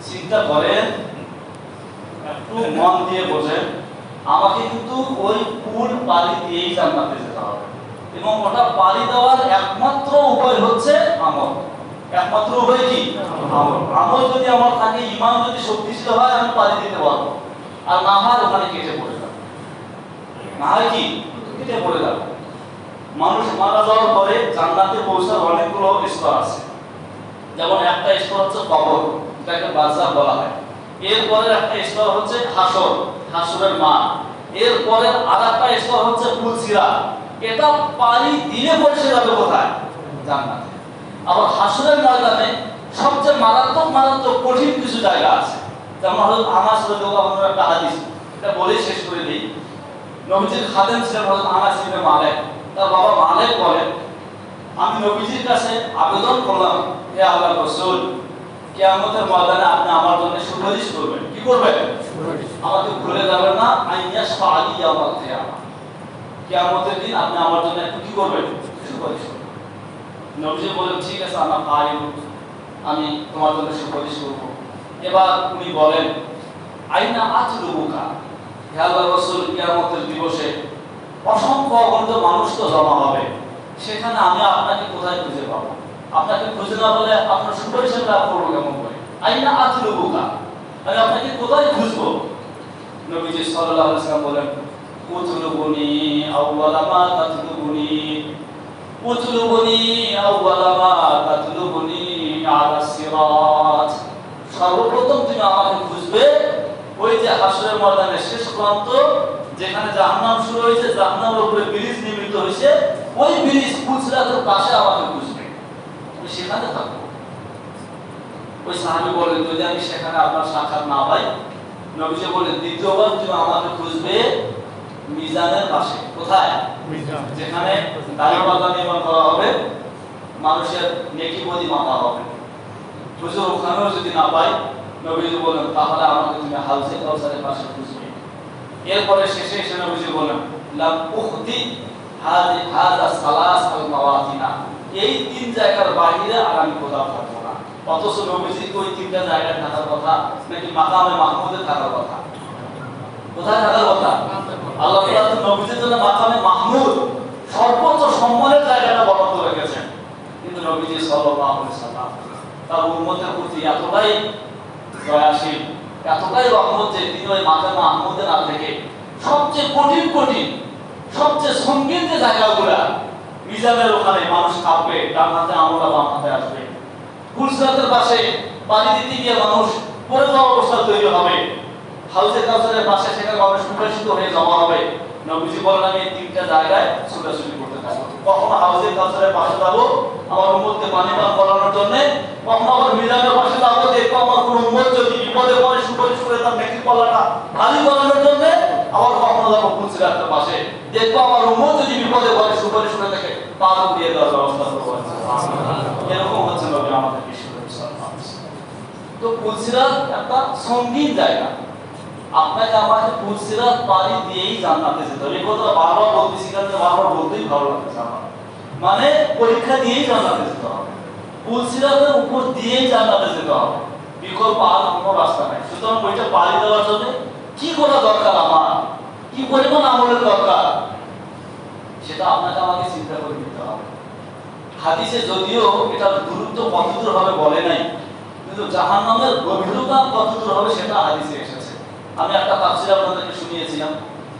চিন্তা করেন, একটু মন দিয়ে বোঝেন, আমাকে কিন্তু ওই পুল পাড়ি দিয়েই জান্নাতে যেতে হবে, এবং ওটা পাড়ি দেওয়ার একমাত্র উপায় হচ্ছে আমল। একমাত্র উপায় কি? আমল। আমল যদি আমার থাকে, ঈমান যদি শক্তিশালী হয়, আমি পাড়ি দিতে পারবো। আর না হয় ওখানে কেটে পড়ে যাবে, না হয় কি কেটে পড়ে যাবে। মানুষ মারা যাওয়ার পরে জান্নাতে পৌঁছার অনেকগুলো স্তর আছে। যেমন একটা স্তর হচ্ছে কবর, যেটাকে বারজাখ বলা হয়। এরপরে একটা স্তর হচ্ছে হাসর, হাসরের মাঠ। এরপরে আরেকটা স্তর হচ্ছে পুলসিরাত, এটা পাড়ি দিলে পৌঁছে যাবে কোথায়? জান্নাতে। আবার হাসরের ময়দানে সবচেয়ে মারাত্মক কঠিন কিছু জায়গা আছে। যেমন হযরত আনাস রাদিয়াল্লাহু আনহু একটা হাদিস, এটা বলেই শেষ করে দিই। নবীজির খাদেম ছিলেন হযরত আনাস ইবনে মালিক। তার বাবা মালিক বলেন, আমি নবীজির কাছে আবেদন করলাম, হে আল্লাহর রাসূল, কিয়ামতের ময়দানে আপনি আমার জন্য সুপারিশ করবেন। কি করবেন? আমাকে ভুলে যাবেন না, আইয়াস ফাআলি ইয়াউমাল কিয়ামা, কিয়ামতের দিন আপনি আমার জন্য একটু কি করবেন? সুপারিশ করবেন। নবীজি বলেন ঠিক আছে, আমি তোমার জন্য সুপারিশ করব। এবার উনি বলেন, আইনা আতলুবুকা, হে আল্লাহর রাসূল, কিয়ামতের দিবসে অসংখ্য অগণিত মানুষ তো জমা হবে, সেখানে আমি আপনাকে কোথায় খুঁজে পাবো? আপনাকে খুঁজে না পেলে আপনার সুপারিশ আমরা করবো কেমন করে? আইনা আতলুবুকা, আমি আপনাকে কোথায় খুঁজবো? নবীজি সাল্লাল্লাহু আলাইহি ওয়াসাল্লাম বলেন, উতলুবুনি আউওয়ালা মা তাতলুবুনি, উতলুবুনি আউওয়ালা মা তাতলুবুনি আলাস সিরাত। সর্বপ্রথম তুমি আমাকে খুঁজবে ওই যে হাসরের ময়দানের শেষ প্রান্ত, যেখানে জাহান্নাম শুরু হয়েছে, জাহান্নামের উপরে ব্রিজ নির্মিত হয়েছে, ওই ব্রিজ পুলসিরাতের পাশে আমাকে খুঁজবে, আমি সেখানে থাকবো। ওই সাহাবী বলেন, যদি আমি সেখানে আপনার সাক্ষাৎ না পাই, নবীজি বলেন দ্বিতীয়বার তুমি আমাকে খুঁজবে মিজানের পাশে। কোথায়? মিজান, যেখানে দাড়িপাল্লা নির্মাণ করা হবে, মানুষের নেকি বদি মাপা হবে। হুজুর ওখানেও যদি না পাই, নবীজি বলেন তাহলে আমাকে তুমি হাউজে কাউসারের পাশে খুঁজবে। এরপরে শেষে এসে নবীজি বলেন, লাম উখতি হাযা সালাস আল মাওয়াতিনা, এই তিন জায়গার বাইরে আর আমি কোথাও থাকবো না। অথচ নবীজি ওই তিনটা জায়গায় থাকার কথা নাকি মাকামে মাহমুদে থাকার কথা? কোথায় থাকার কথা? আল্লাহ তাআলা তো নবীজির জন্য মাকামে মাহমুদ সর্বোচ্চ সম্মানের জায়গাটা বরাদ্দ রেখেছেন। কিন্তু নবীজি সাল্লাল্লাহু আলাইহি সাল্লাম তার উম্মতের প্রতি এতটাই দয়াশীল, এতটাই রহমত যে তিনি ওই মাকামে মাহমুদে না থেকে সবচেয়ে কঠিন কঠিন, সবচেয়ে সঙ্গীন যে জায়গাগুলা, মিজানের ওখানে মানুষ কাঁপবে, ডান হাতে আমরা বাম হাতে আসবে, ফুলসরাতের পাশে পানি দিতে গিয়ে মানুষ পড়ে যাওয়ার অবস্থা তৈরি হবে, হাউজে কাউসারের পাশে সেখানে মানুষ সুপ্রসিদ্ধ হয়ে জমা হবে। নবীজি বলেন আমি এই তিনটা জায়গায় ছোটাছুটি করতে থাকবো। কখনো হাউজে কাউসারের পাশে যাবো আমার উম্মতকে পানি পান করানোর জন্য, কখনো আবার মিজানের পাশে যাবো দেখবো আমার কোন উম্মত যদি বিপদে পড়ে সুপারিশ করে তার নেকির পাল্লাটা ভারী করানোর জন্য, আবার কখনো যাবো ফুলসরাতের পাশে দেখবো আমার উম্মত যদি বিপদে পড়ে সুপারিশ করে তাকে পার দিয়ে দেওয়ার ব্যবস্থা করবো। এরকম হচ্ছে নবী আমাদের বিশ্বনবী সাল্লাল্লাহু আলাইহি ওয়াসাল্লাম। তো ফুলসরাত একটা সঙ্গীন জায়গা, আপনাকে আমাকে ফুলসিরাত পানি দিয়েই জান্নাতে যেতে হবে। এই কথাটা বারবার বলতেছি কারণ বারবার বলতেই ভালো লাগছে আমার। মানে পরীক্ষা দিয়েই জান্নাতে যেতে হবে, ফুলসিরাতের উপর দিয়েই জান্নাতে যেতে হবে, বিকল্প আর কোনো রাস্তা নাই। সুতরাং ওইটা পানি দেওয়ার জন্য কি করা দরকার, আমার কি পরিমাণ আমলের দরকার, সেটা আপনাকে আমাকে চিন্তা করে নিতে হবে। হাদিসে যদিও এটা দূরত্ব কতদূর হবে বলে নাই, কিন্তু জাহান্নামের গভীরতা কতদূর হবে সেটা হাদিসে এসেছে। আমি একটা তাফসীর আপনাদেরকে শুনিয়েছিলাম,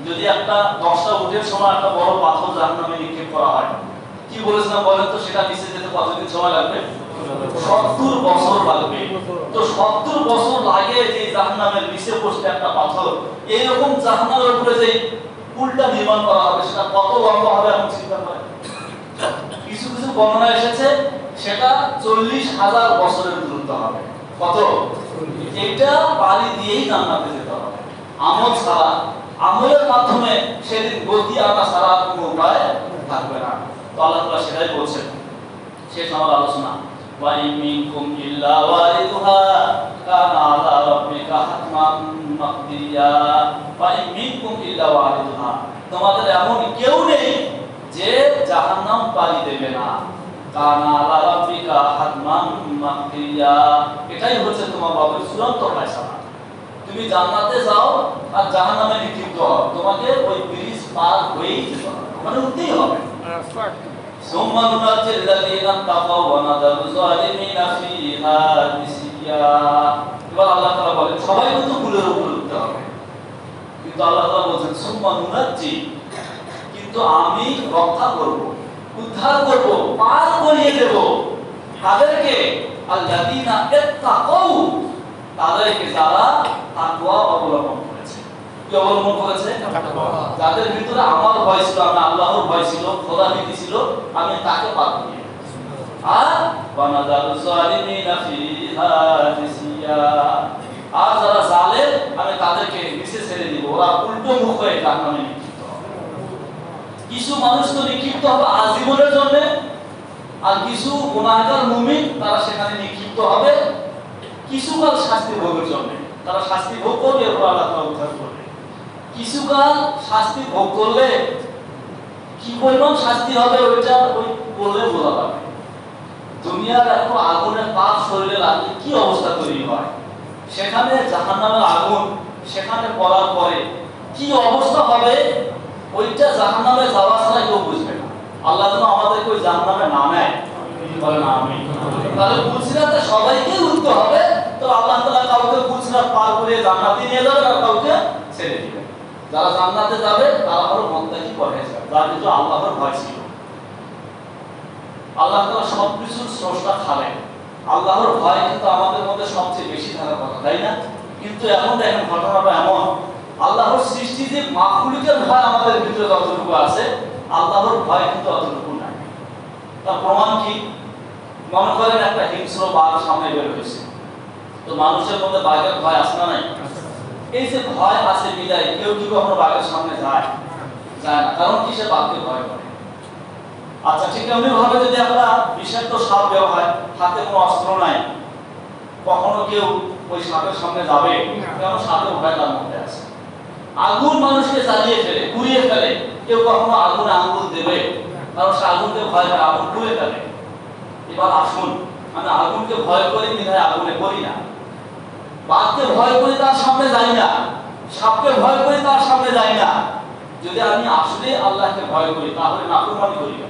যদি একটা 10টা উটের সময় একটা বড় পাথর জাহান্নামে নিক্ষেপ করা হয়, কি বলেছিলাম বলেন তো, সেটা নিচে যেতে কতদিন সময় লাগবে? 70 বছর লাগবে। তো 70 বছর লাগে যে জাহান্নামের নিচে বসতে একটা পাথর, এইরকম জাহান্নামের উপরে যে পুলটা নির্মাণ করা হবে সেটা কত লম্বা হবে এখন চিন্তা করেন। কিছু কিছু বর্ণনা এসেছে সেটা 40,000 বছরের দূরত্ব হবে। কত? এটা পানি দিয়েই জান্নাতে যেতে হবে, আমল ছাড়া। আমলের মাধ্যমে সেদিন গতি আনা ছাড়া কোনো উপায় থাকবে না। তো আল্লাহ তাআলা সেটাই বলছেন। শেষ আমার আলোচনা, ওয়া ইন মিনকুম ইল্লা ওয়ারিদুহা কানা আলা রাব্বিকা হাতমান মাকদিয়া। ওয়া ইন মিনকুম ইল্লা ওয়ারিদুহা, তোমাদের এমন কেউ নেই যে জাহান্নাম পাড়ি দেবে না। কানা আলা রাব্বিকা হাতমান মাকদিয়া, এটাই হচ্ছে তোমার রবের চূড়ান্ত ফয়সালা। তুমি জান্নাতে যাও আর জাহান্নামে নিক্ষিপ্ত হও, তোমাকে ওই ব্রিজ পার হয়েই যেতে হবে, মানে উঠতেই হবে। সুম্মা নুনাজ্জিল লাযীনা তাকাও ওয়া নাযারু যালিমিনা ফিহা জিসিয়া। এবার আল্লাহ তাআলা বলেন সবাই কিন্তু কুলের উপর উঠতে হবে, কিন্তু আল্লাহ তাআলা বলেন সুম্মা নুনাজ্জি, কিন্তু আমি রক্ষা করব, উদ্ধার করব, পার করিয়ে দেব তাদেরকে, আল্লাযীনা ইত্তাকাউ, তাদেরকে যারা তাকওয়া অবলম্বন করেছে। কি অবলম্বন করেছে? তাকওয়া। যাদের ভিতরে আমার ভয় ছিল, আমি আল্লাহর ভয় ছিল, খোদা ভীতি ছিল, আমি তাকে পার করিয়ে দেব। আর ওয়ানাযারু যালিমিনা ফিহা জিসিয়া, আর যারা জালেম আমি তাদেরকে নিচে ছেড়ে দিব, ওরা উল্টো মুখ হয়ে জাহান্নামে নিক্ষিপ্ত হবে। কিছু মানুষ তো নিক্ষিপ্ত হবে আজীবনের জন্য, আর কিছু গুনাহগার মুমিন তারা সেখানে নিক্ষিপ্ত হবে কিছুকাল শাস্তি ভোগের জন্য। তারা শাস্তি ভোগ করবে, এরপর আল্লাহ তাআলা উদ্ধার করবে। কিছুকাল শাস্তি ভোগ করলে কি পরিমাণ শাস্তি হবে ওইটা ওই বললে বোঝা যাবে। দুনিয়ার এত আগুনের তাপ শরীরে লাগলে কি অবস্থা তৈরি হয়, সেখানে জাহান্নামের আগুন সেখানে পড়ার পরে কি অবস্থা হবে, ওইটা জাহান্নামে যাওয়া ছাড়া কেউ বুঝবে না। আল্লাহ যেন আমাদেরকে ওই জাহান্নামে না নেয়, বলে না আমি। তাহলে ফুলসিরাতে সবাইকে উঠতে হবে, তো আল্লাহ তাআলা কাউকে ফুলসিরাত পার করে জান্নাতে নিয়ে যাবেন আর কাউকে ছেড়ে দিবেন। যারা জান্নাতে যাবে তারা হলো মুত্তাকি পরহেজগার, যার কিন্তু আল্লাহর ভয় ছিল। আল্লাহ তাআলা সবকিছুর স্রষ্টা, খালেক। আল্লাহর ভয় কিন্তু আমাদের মধ্যে সবচেয়ে বেশি থাকার কথা, তাই না? কিন্তু এখন দেখেন ঘটনাটা এমন, আল্লাহর সৃষ্টি যে মাখলুকের ভয় আমাদের ভিতরে যতটুকু আছে, আল্লাহর ভয় কিন্তু অতটুকু নাই। তার প্রমাণ কি? মনে করেন একটা হিংস্র বাঘ সামনে বের হয়েছে, তো মানুষের মধ্যে বাঘের ভয় আছে না নাই? এই যে ভয় আছে বিদায় কেউ কি কখনো বাঘের সামনে যায়? যায় না। কারণ কি? সে বাঘকে ভয় করে। আচ্ছা, ঠিক তেমনি ভাবে যদি আমরা বিষাক্ত সাপ বের হয়, হাতে কোনো অস্ত্র নাই, কখনো কেউ ওই সাপের সামনে যাবে? কারণ সাপের ভয় তার মধ্যে আছে। আগুন মানুষকে জ্বালিয়ে ফেলে, পুড়িয়ে ফেলে। কেউ কখনো আগুনে আঙ্গুল দেবে, কারণ সে আগুনকে ভয় পায়, আগুন পুড়ে ফেলে। এবার আসুন, আমি আগুনকে ভয় করি বিধায় আগুনে করি না, বাঘকে ভয় করি তার সামনে যাই না, সাপকে ভয় করি তার সামনে যাই না। যদি আমি আসলে আল্লাহকে ভয় করি তাহলে নাফরমানি করি না,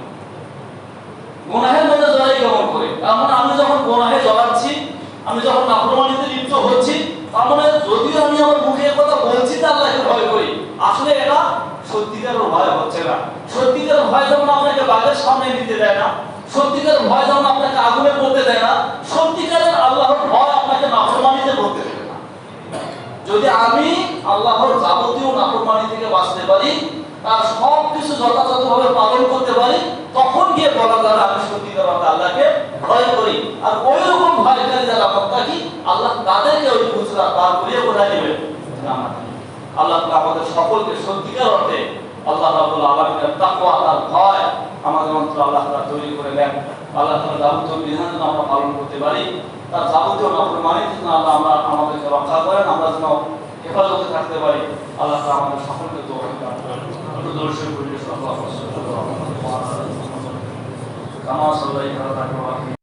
গুনাহের মধ্যে জড়াই কেমন করে? এমন আমি যখন গুনাহে জড়াচ্ছি, আমি যখন নাফরমানিতে লিপ্ত হচ্ছি, তার মানে যদিও আমি আমার মুখে কথা বলছি যে আল্লাহকে ভয় করি, আসলে এটা সত্যিকারের ভয় হচ্ছে না। সত্যিকারের ভয় যখন আপনাকে বাঘের সামনে নিতে দেয় না, সত্যিকারের ভয় যখন আপনাকে আগুনে পড়তে দেয় না, সত্যিকারের আল্লাহর ভয় আপনাকে নাফরমানিতে পড়তে দেবে না। যদি আমি আল্লাহর যাবতীয় নাফরমানি থেকে বাঁচতে পারি, আর সব কিছু যথাযথভাবে পালন করতে পারি, তখন গিয়ে বলা যাবে আমি সত্যিকার অর্থে আল্লাহকে ভয় করি। আর ওই রকম ভয়কারী যারা মুত্তাকি, আল্লাহ তাদেরকে ওই বুঝরা পার করিয়ে কোথায় নেবেন? আল্লাহ আমাদের সকলকে সত্যিকার অর্থে আল্লাহ রাব্বুল আলামিনের তাকওয়া, তার ভয় আমাদের অন্তরে আল্লাহ তাআলা তৈরি করে দেন। আল্লাহ তাআলা যাবতীয় বিধান যেন আমরা পালন করতে পারি, তার যাবতীয় নাফরমানি থেকে আল্লাহ আমাদেরকে রক্ষা করেন, আমরা যেন হেফাজতে থাকতে পারি। আল্লাহ তাআলা আমাদের সকলকে তৌফিক দান করেন। দর্শক পরিবেশ আল্লাহ কামা সাল্লাল্লাহু আলাইহি ওয়া সাল্লাম।